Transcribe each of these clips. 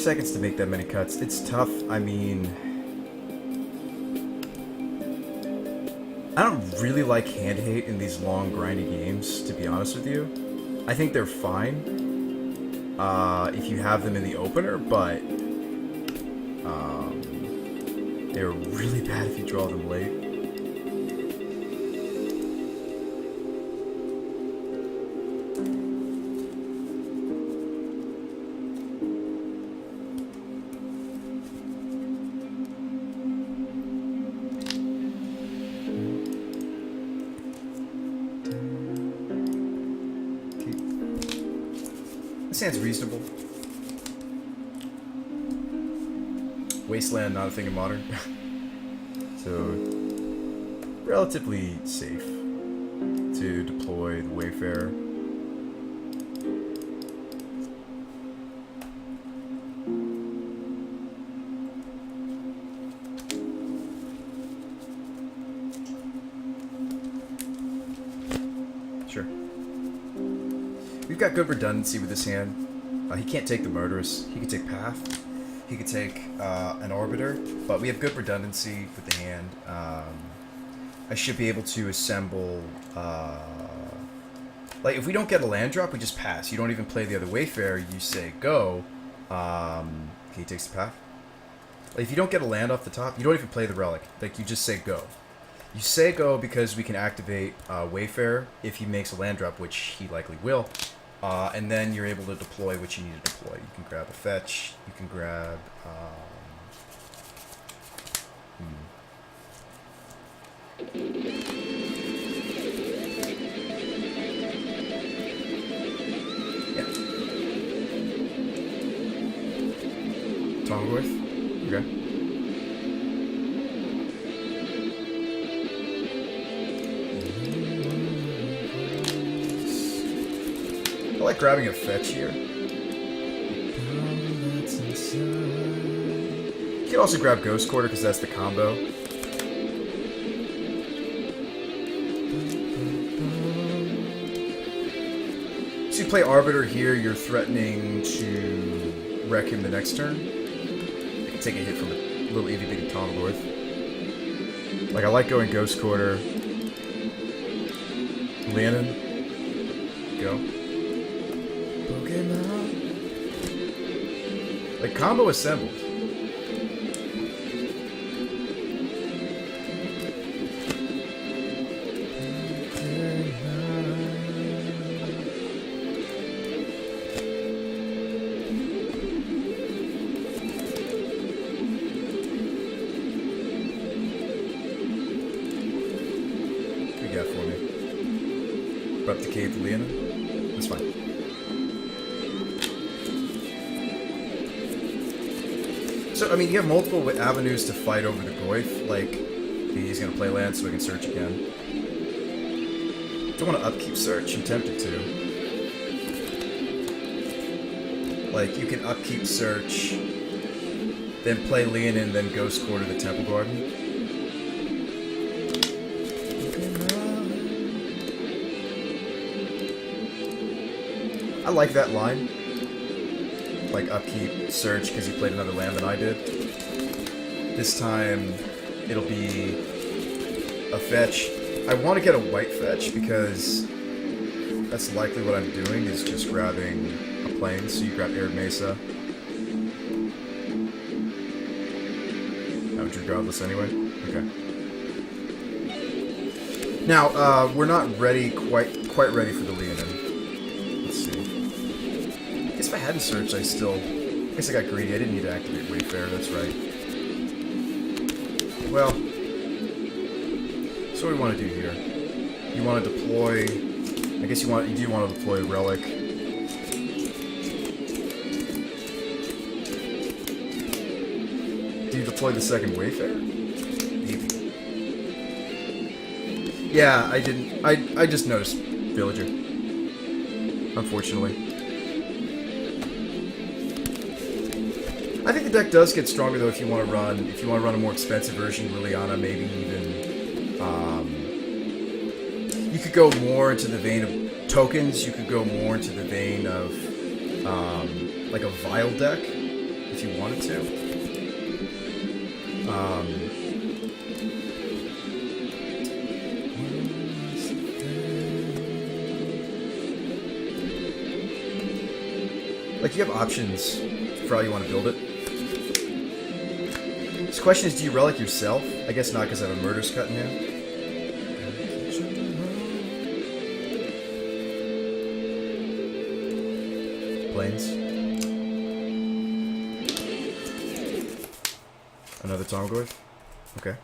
seconds to make that many cuts. It's tough. I mean, I don't really like hand hate in these long, grindy games, to be honest with you. I think they're fine if you have them in the opener, but they're really bad if you draw them late. This hand's reasonable. Wasteland, not a thing in Modern. So, relatively safe to deploy the Wayfarer. Sure. We've got good redundancy with this hand. He can't take the Murderous. He could take Path. He could take an Arbiter, but we have good redundancy with the hand. I should be able to assemble... like, if we don't get a land drop, we just pass. You don't even play the other Wayfarer. You say, go. Okay, he takes the Path. Like, if you don't get a land off the top, you don't even play the Relic. Like, you just say, go. You say go because we can activate Wayfarer if he makes a land drop, which he likely will. And then you're able to deploy what you need to deploy. You can grab a fetch. You can grab... Yeah. Tongworth? Okay. I like grabbing a fetch here. You can also grab Ghost Quarter because that's the combo. So you play Arbiter here, you're threatening to wreck him the next turn. You can take a hit from a little itty bitty Tongworth. Like, I like going Ghost Quarter. Leonin. Go. Like, combo assembled. What you got for me? Replicate the Leonin? That's fine. So, I mean, you have multiple avenues to fight over the Goyf. Like, he's going to play land so we can search again. Don't want to upkeep search. I'm tempted to. Like, you can upkeep search, then play Leonin, then Ghost Quarter the Temple Garden. I like that line. Like, upkeep, search, because he played another land than I did. This time, it'll be a fetch. I want to get a white fetch, because that's likely what I'm doing, is just grabbing a plane. So you grab Arid Mesa. That would you regardless anyway? Okay. Now, we're not ready, quite ready for the Leonin. If I hadn't searched, I guess I got greedy. I didn't need to activate Wayfarer, that's right. Well, so what do we want to do here? You want to deploy... I guess you do want to deploy Relic. Do you deploy the second Wayfarer? Maybe. Yeah, I didn't... I just noticed Villager. Unfortunately. I think the deck does get stronger though if you want to run a more expensive version, Liliana, maybe even you could go more into the vein of tokens. You could go more into the vein of like a Vile deck. if you wanted to. Like, you have options for how you want to build it. This question is, do you relic yourself? I guess not, because I have a murder's cut in hand. Plains. Another Tarmogoyf? Okay.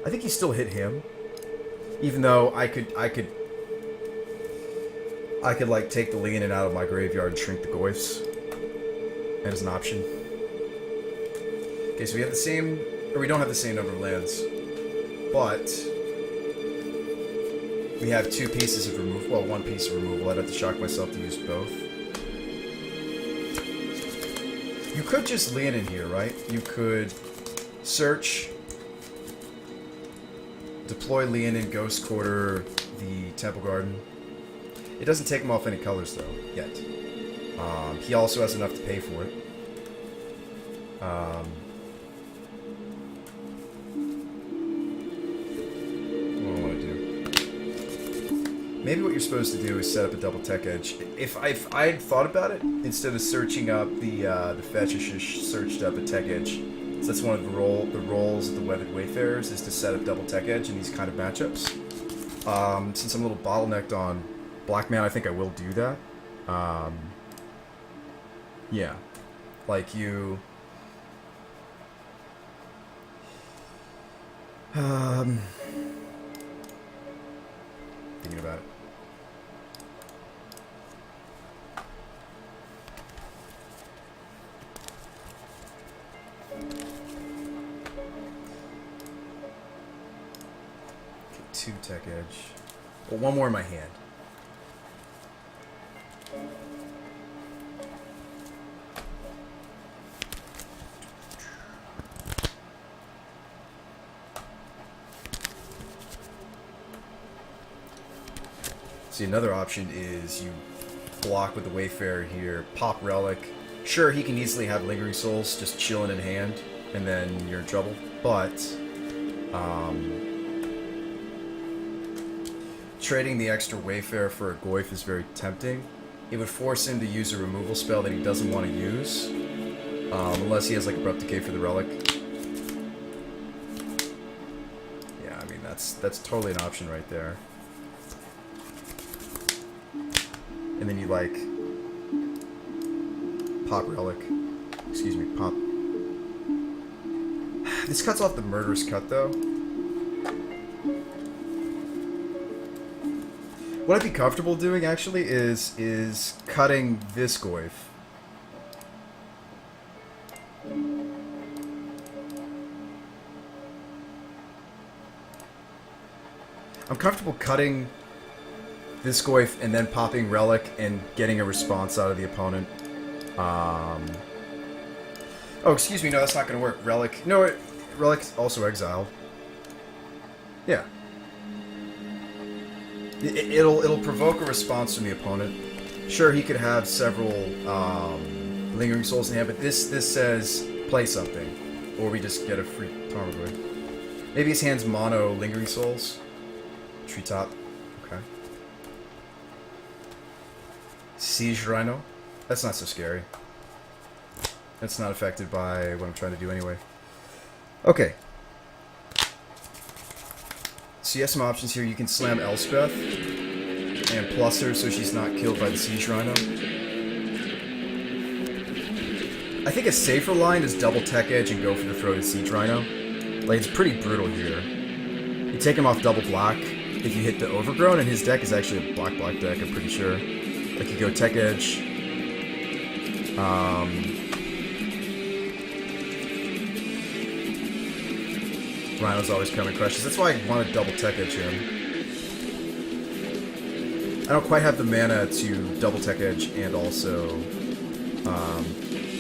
I think he still hit him. Even though I could like take the Leonin out of my graveyard and shrink the Goyfs. As an option. Okay, so we have the same, or we don't have the same number of lands. But we have 2 pieces of removal. Well, 1 piece of removal. I'd have to shock myself to use both. You could just lean in here, right? You could search, deploy Leonin, Ghost Quarter, the Temple Garden. It doesn't take him off any colors, though, yet. He also has enough to pay for it. What do I want to do? Maybe what you're supposed to do is set up a double tech edge. If I had thought about it, instead of searching up the fetch, I should have searched up a tech edge. So that's one of the roles of the Weathered Wayfarers, is to set up double tech edge in these kind of matchups. Since I'm a little bottlenecked on Black Man, I think I will do that. Yeah. Like you... thinking about it. Okay, 2 tech edge. Well, 1 more in my hand. See, another option is you block with the Wayfarer here, pop Relic. Sure, he can easily have Lingering Souls just chilling in hand, and then you're in trouble. But trading the extra Wayfarer for a Goyf is very tempting. It would force him to use a removal spell that he doesn't want to use, unless he has like Abrupt Decay for the Relic. Yeah, I mean that's totally an option right there. And then you like pop Relic. Excuse me, pop. This cuts off the Murderous Cut though. What I'd be comfortable doing actually is cutting this Goyf. I'm comfortable cutting this Goyf and then popping Relic and getting a response out of the opponent. Oh, excuse me, no, that's not going to work. Relic, no, Relic's also exiled. Yeah. It'll provoke a response from the opponent. Sure, he could have several Lingering Souls in hand, but this says play something, or we just get a free Tarmogoyf. Maybe his hand's mono Lingering Souls. Treetop. Okay. Siege Rhino. That's not so scary. That's not affected by what I'm trying to do anyway. Okay. So you have some options here. You can slam Elspeth and plus her so she's not killed by the Siege Rhino. I think a safer line is double tech edge and go for the throated Siege Rhino. Like, it's pretty brutal here. You take him off double block if you hit the Overgrown, and his deck is actually a black-black deck, I'm pretty sure. Like, you go tech edge. Rhino's always coming crushes. That's why I want to double tech edge him. I don't quite have the mana to double tech edge and also...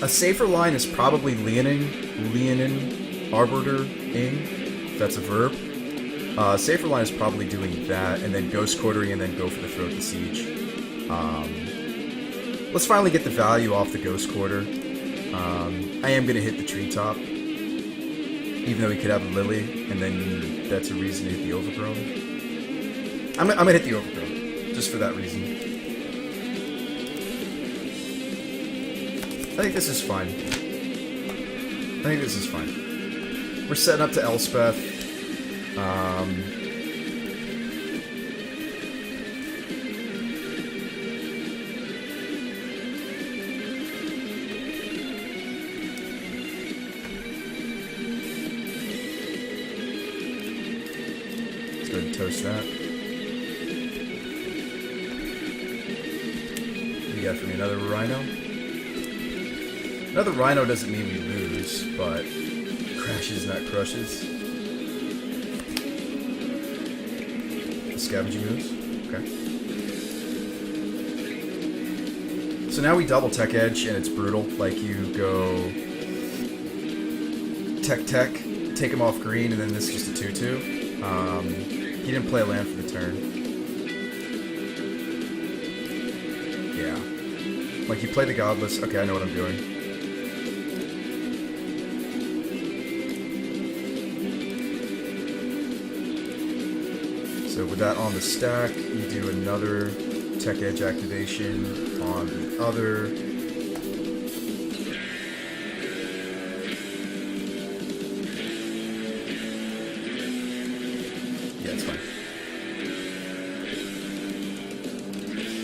a safer line is probably Leonin, Arbiter, Ing, if that's a verb. Safer line is probably doing that, and then Ghost Quartering, and then go for the Throat the Siege. Let's finally get the value off the Ghost Quarter. I am going to hit the treetop, even though he could have a Lily, and then that's a reason to hit the Overgrown. I'm going to hit the Overgrown, just for that reason. I think this is fine. We're setting up to Elspeth. Let's go ahead and toast that. What do you got for me? Another Rhino? Another Rhino doesn't mean we lose, but crashes, not crushes. Scavenging moves? Okay. So now we double Tech Edge, and it's brutal. Like, you go Tech, take him off green, and then this is just a 2-2. He didn't play a land for the turn. Yeah. Like, you play the Godless. Okay, I know what I'm doing. So with that on the stack, you do another Tech Edge activation on the other. Yeah, it's fine.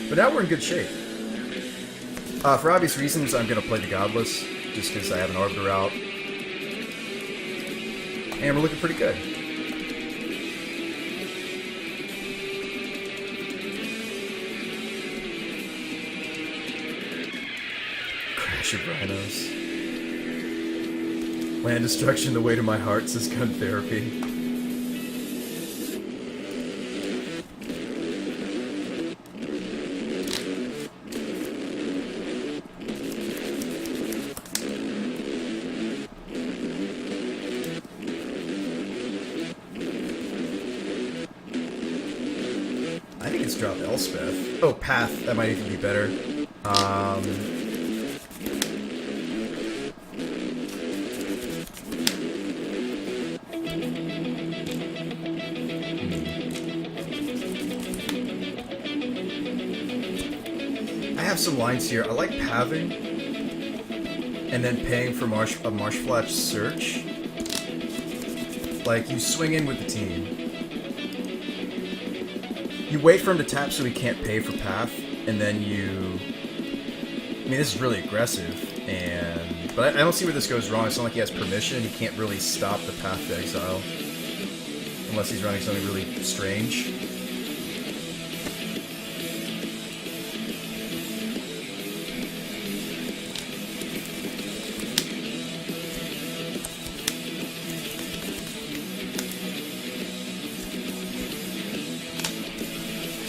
But now we're in good shape. For obvious reasons, I'm going to play the Godless, just because I have an Arbiter out. And we're looking pretty good. Of Rhinos. Land destruction, the way to my heart, says Gun Therapy. I think it's dropped Elspeth. Oh, Path. That might even be better. I have some lines here. I like pathing and then paying for a Marshflash search. Like, you swing in with the team. You wait for him to tap so he can't pay for path, and then you... I mean, this is really aggressive, but I don't see where this goes wrong. It's not like he has permission. He can't really stop the path to exile. Unless he's running something really strange.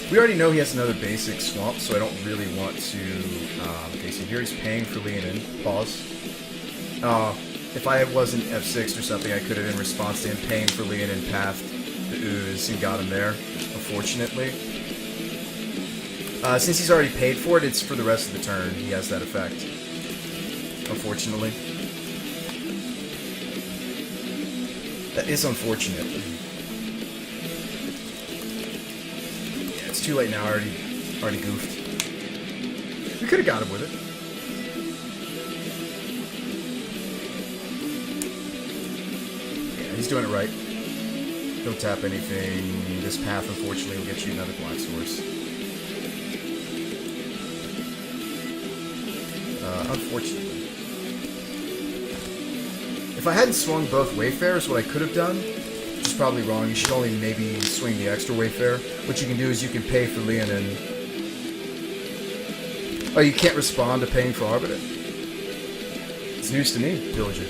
We already know he has another basic swamp, so I don't really want to... okay, so here he's paying for Leonin. Pause. If I wasn't F6 or something, I could have, in response to him paying for Leonin, pathed the Ooze and got him there, unfortunately. Since he's already paid for it, it's for the rest of the turn. He has that effect. Unfortunately. That is unfortunate. It's too late now. I already goofed. We could have got him with it. Yeah, he's doing it right. Don't tap anything. This path, unfortunately, will get you another Black Source. Unfortunately. If I hadn't swung both Wayfarers, what I could have done, which is probably wrong, you should only maybe swing the extra Wayfarer. What you can do is you can pay for Leonin. Oh, you can't respond to paying for Arbiter? It's news to me, Villager.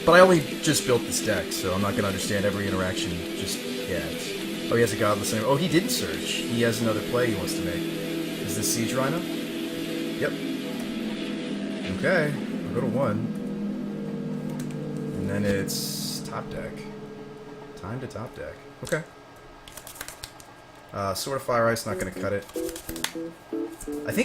But I only just built this deck, so I'm not going to understand every interaction just yet. Oh, he has a Godless name. Oh, he didn't search. He has another play he wants to make. Is this Siege Rhino? Yep. Okay, I'll go to 1. And then it's top deck. Time to top deck. Okay. Sword of Fire Ice, not going to cut it. I think